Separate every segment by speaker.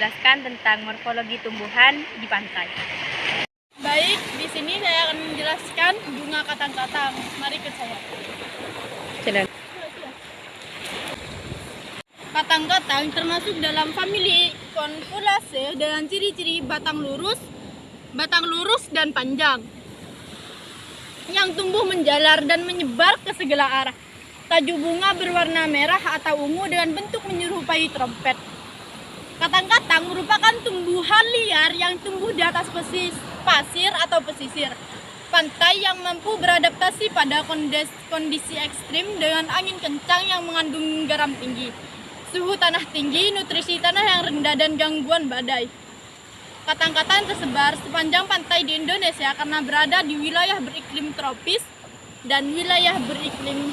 Speaker 1: menjelaskan tentang morfologi tumbuhan di pantai.
Speaker 2: Baik, di sini saya akan menjelaskan bunga katang-katang. Mari ikut saya.
Speaker 1: Silakan.
Speaker 2: Katang-katang termasuk dalam famili Confullaceae dengan ciri-ciri batang lurus dan panjang, yang tumbuh menjalar dan menyebar ke segala arah. Tajuk bunga berwarna merah atau ungu dengan bentuk menyerupai trompet. Katang-katang merupakan tumbuhan liar yang tumbuh di atas pasir atau pesisir pantai yang mampu beradaptasi pada kondisi ekstrim dengan angin kencang yang mengandung garam tinggi, suhu tanah tinggi, nutrisi tanah yang rendah, dan gangguan badai. Katang-katang tersebar sepanjang pantai di Indonesia karena berada di wilayah beriklim tropis dan wilayah beriklim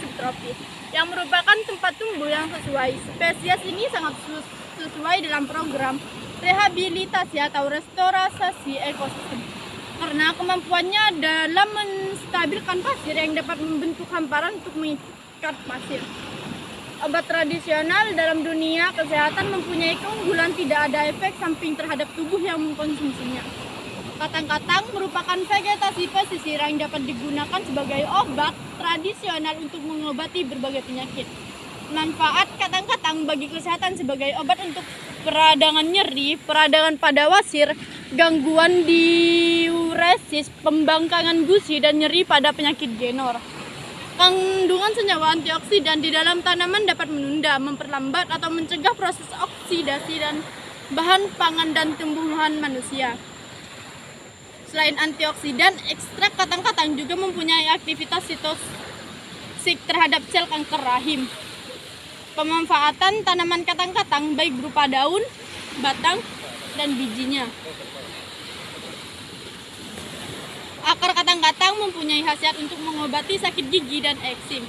Speaker 2: subtropis, yang merupakan tempat tumbuh yang sesuai. Spesies ini sangat sesuai dalam program rehabilitasi atau restorasi ekosistem karena kemampuannya dalam menstabilkan pasir yang dapat membentuk hamparan untuk mengikat pasir. Obat tradisional dalam dunia kesehatan mempunyai keunggulan tidak ada efek samping terhadap tubuh yang mengkonsumsinya. Katang-katang merupakan vegetasi pesisir yang dapat digunakan sebagai obat tradisional untuk mengobati berbagai penyakit. Manfaat katang-katang bagi kesehatan sebagai obat untuk peradangan nyeri, peradangan pada wasir, gangguan diuresis, pembangkangan gusi, dan nyeri pada penyakit genor. Kandungan senyawa antioksidan di dalam tanaman dapat menunda, memperlambat, atau mencegah proses oksidasi dan bahan pangan dan tumbuhan manusia. Selain antioksidan, ekstrak katang-katang juga mempunyai aktivitas sitosik terhadap sel kanker rahim. Pemanfaatan tanaman katang-katang baik berupa daun, batang, dan bijinya. Akar katang-katang mempunyai khasiat untuk mengobati sakit gigi dan eksim.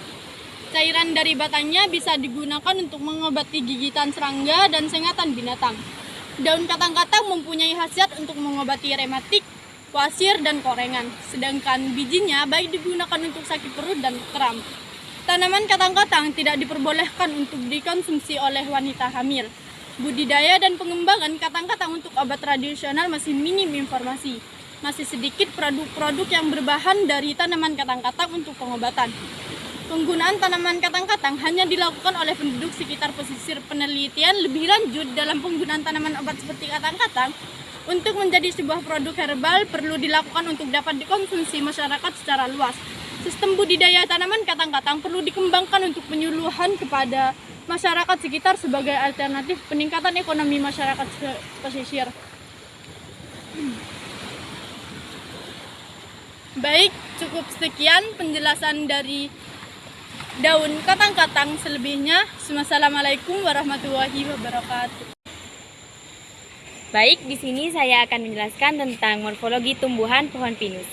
Speaker 2: Cairan dari batangnya bisa digunakan untuk mengobati gigitan serangga dan sengatan binatang. Daun katang-katang mempunyai khasiat untuk mengobati rematik, wasir, dan korengan. Sedangkan bijinya baik digunakan untuk sakit perut dan kram. Tanaman katang-katang tidak diperbolehkan untuk dikonsumsi oleh wanita hamil. Budidaya dan pengembangan katang-katang untuk obat tradisional masih minim informasi. Masih sedikit produk-produk yang berbahan dari tanaman katang-katang untuk pengobatan. Penggunaan tanaman katang-katang hanya dilakukan oleh penduduk sekitar pesisir. Penelitian lebih lanjut dalam penggunaan tanaman obat seperti katang-katang untuk menjadi sebuah produk herbal perlu dilakukan untuk dapat dikonsumsi masyarakat secara luas. Sistem budidaya tanaman katang-katang perlu dikembangkan untuk penyuluhan kepada masyarakat sekitar sebagai alternatif peningkatan ekonomi masyarakat pesisir. Baik, cukup sekian penjelasan dari daun katang-katang. Selebihnya, wassalamualaikum warahmatullahi wabarakatuh.
Speaker 1: Baik, di sini saya akan menjelaskan tentang morfologi tumbuhan pohon pinus.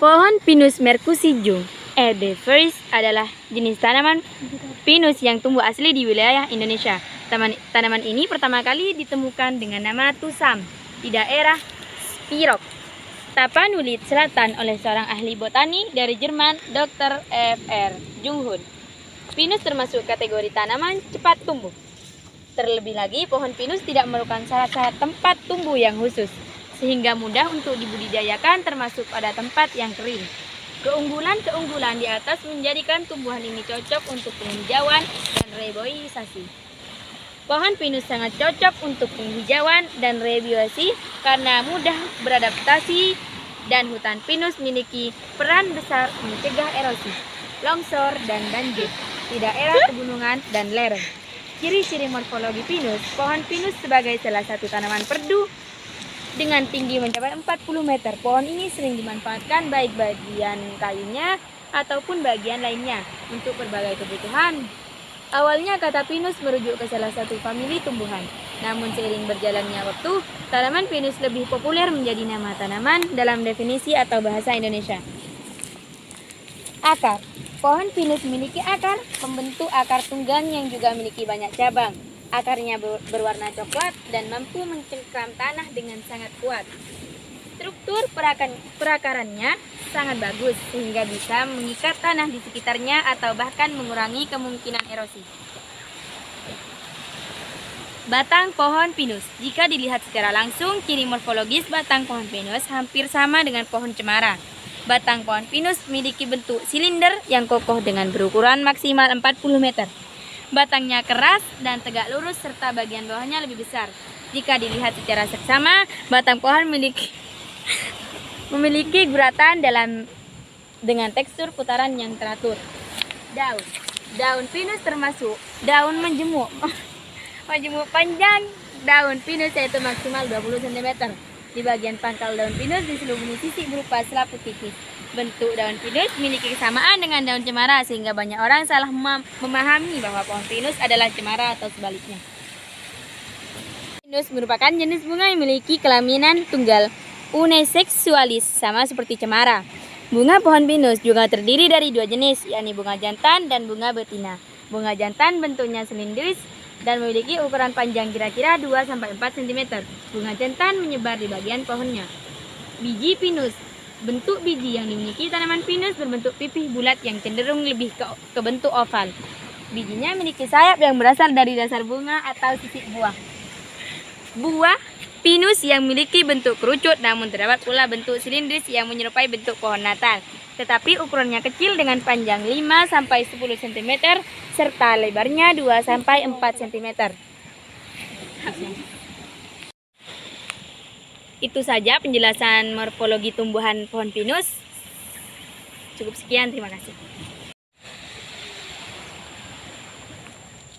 Speaker 1: Pohon Pinus mercusijum edeferis adalah jenis tanaman pinus yang tumbuh asli di wilayah Indonesia. Tanaman ini pertama kali ditemukan dengan nama tusam di daerah Spirok, Tapanuli Selatan oleh seorang ahli botani dari Jerman, Dr. Fr. Junghun. Pinus termasuk kategori tanaman cepat tumbuh. Terlebih lagi, pohon pinus tidak memerlukan syarat-syarat tempat tumbuh yang khusus, sehingga mudah untuk dibudidayakan termasuk pada tempat yang kering. Keunggulan-keunggulan di atas menjadikan tumbuhan ini cocok untuk penghijauan dan reboisasi. Pohon pinus sangat cocok untuk penghijauan dan reboisasi karena mudah beradaptasi, dan hutan pinus memiliki peran besar mencegah erosi, longsor, dan banjir di daerah pegunungan dan lereng. Ciri-ciri morfologi pinus: pohon pinus sebagai salah satu tanaman perdu dengan tinggi mencapai 40 meter. Pohon ini sering dimanfaatkan baik bagian kayunya ataupun bagian lainnya untuk berbagai kebutuhan. Awalnya kata pinus merujuk ke salah satu famili tumbuhan. Namun seiring berjalannya waktu, tanaman pinus lebih populer menjadi nama tanaman dalam definisi atau bahasa Indonesia. Akar. Pohon pinus memiliki akar pembentuk akar tunggang yang juga memiliki banyak cabang. Akarnya berwarna coklat dan mampu mencengkram tanah dengan sangat kuat. Struktur perakarannya sangat bagus sehingga bisa mengikat tanah di sekitarnya atau bahkan mengurangi kemungkinan erosi. Batang pohon pinus. Jika dilihat secara langsung, ciri morfologis batang pohon pinus hampir sama dengan pohon cemara. Batang pohon pinus memiliki bentuk silinder yang kokoh dengan berukuran maksimal 40 meter. Batangnya keras dan tegak lurus serta bagian bawahnya lebih besar. Jika dilihat secara seksama, batang pohon memiliki guratan dengan tekstur putaran yang teratur. Daun. Daun pinus termasuk daun menjemuk. Menjemuk panjang daun pinus yaitu maksimal 20 cm. Di bagian pangkal daun pinus diselubungi sisik berupa selaput tipis. Bentuk daun pinus memiliki kesamaan dengan daun cemara sehingga banyak orang salah memahami bahwa pohon pinus adalah cemara atau sebaliknya. Pinus merupakan jenis bunga yang memiliki kelaminan tunggal uniseksualis sama seperti cemara. Bunga pohon pinus juga terdiri dari dua jenis, yakni bunga jantan dan bunga betina. Bunga jantan bentuknya silindris dan memiliki ukuran panjang kira-kira 2-4 cm. Bunga jantan menyebar di bagian pohonnya. Biji pinus. Bentuk biji yang dimiliki tanaman pinus berbentuk pipih bulat yang cenderung lebih ke bentuk oval. Bijinya memiliki sayap yang berasal dari dasar bunga atau sisik buah. Buah pinus yang memiliki bentuk kerucut, namun terdapat pula bentuk silindris yang menyerupai bentuk pohon natal. Tetapi ukurannya kecil dengan panjang 5-10 cm serta lebarnya 2-4 cm. Itu saja penjelasan morfologi tumbuhan pohon pinus. Cukup sekian, terima kasih.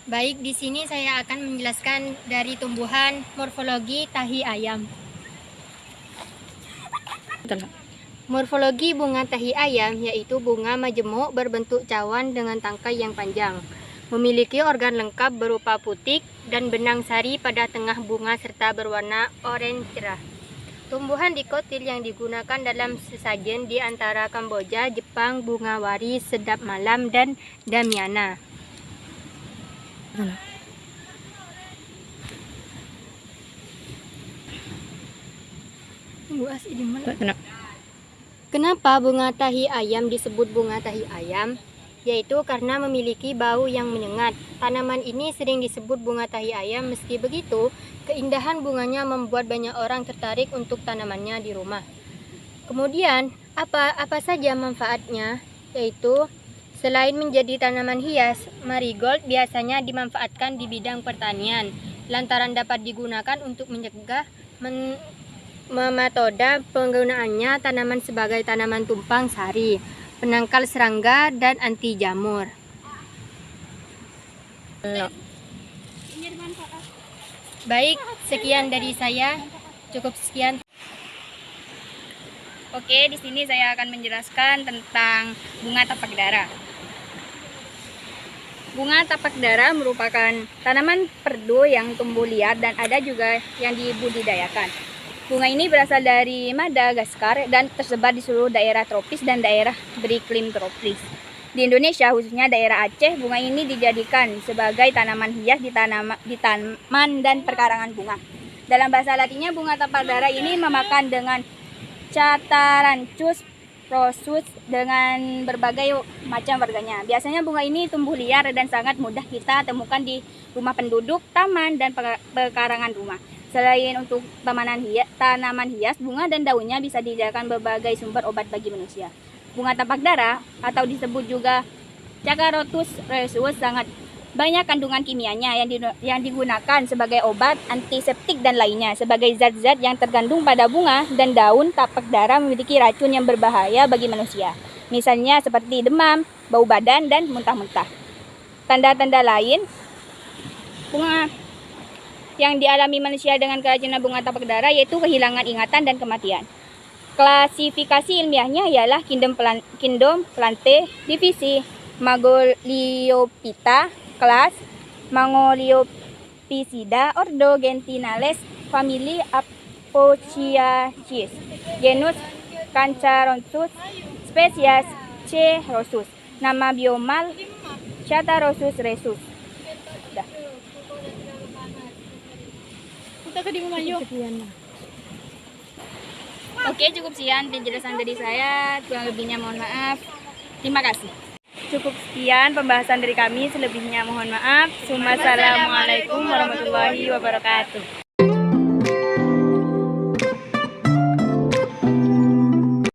Speaker 3: Baik, di sini saya akan menjelaskan dari tumbuhan morfologi tahi ayam. Morfologi bunga tahi ayam yaitu bunga majemuk berbentuk cawan dengan tangkai yang panjang. Memiliki organ lengkap berupa putik dan benang sari pada tengah bunga serta berwarna oranye cerah. Tumbuhan dikotil yang digunakan dalam sesajen di antara Kamboja, Jepang, bunga wari, sedap malam, dan damiana. Kenapa bunga tahi ayam disebut bunga tahi ayam? Yaitu karena memiliki bau yang menyengat. Tanaman ini sering disebut bunga tahi ayam. Meski begitu, keindahan bunganya membuat banyak orang tertarik untuk tanamannya di rumah. Kemudian, apa saja manfaatnya? Yaitu, selain menjadi tanaman hias, marigold biasanya dimanfaatkan di bidang pertanian, lantaran dapat digunakan untuk mencegah metode penggunaannya tanaman sebagai tanaman tumpang sari, penangkal serangga, dan anti jamur. Baik, sekian dari saya. Cukup sekian.
Speaker 1: Oke, di sini saya akan menjelaskan tentang bunga tapak dara. Bunga tapak dara merupakan tanaman perdu yang tumbuh liar dan ada juga yang dibudidayakan. Bunga ini berasal dari Madagaskar dan tersebar di seluruh daerah tropis dan daerah beriklim tropis. Di Indonesia, khususnya daerah Aceh, bunga ini dijadikan sebagai tanaman hias di taman dan perkarangan bunga. Dalam bahasa Latinnya, bunga tapak dara ini memakan dengan Cataranchus rosus dengan berbagai macam warganya. Biasanya bunga ini tumbuh liar dan sangat mudah kita temukan di rumah penduduk, taman, dan pekarangan rumah. Selain untuk tanaman hias, bunga dan daunnya bisa dijadikan berbagai sumber obat bagi manusia. Bunga tapak dara atau disebut juga Cakarotus resus sangat banyak kandungan kimianya yang digunakan sebagai obat, antiseptik, dan lainnya. Sebagai zat-zat yang terkandung pada bunga dan daun tapak dara memiliki racun yang berbahaya bagi manusia. Misalnya seperti demam, bau badan, dan muntah-muntah. Tanda-tanda lain bunga yang dialami manusia dengan keracunan bunga tapak dara yaitu kehilangan ingatan dan kematian. Klasifikasi ilmiahnya ialah Kingdom Plantae, divisi Magoliophyta, kelas Mangoliophysidae, ordo Gentinales, famili Apocyaceae, genus Cararosus, spesies C. rosus, nama biomal Catarosus resus. Oke, cukup sekian penjelasan dari saya. Kurang lebihnya mohon maaf. Terima kasih. cukup sekian pembahasan dari kami. Selebihnya mohon maaf. Wassalamualaikum warahmatullahi wabarakatuh.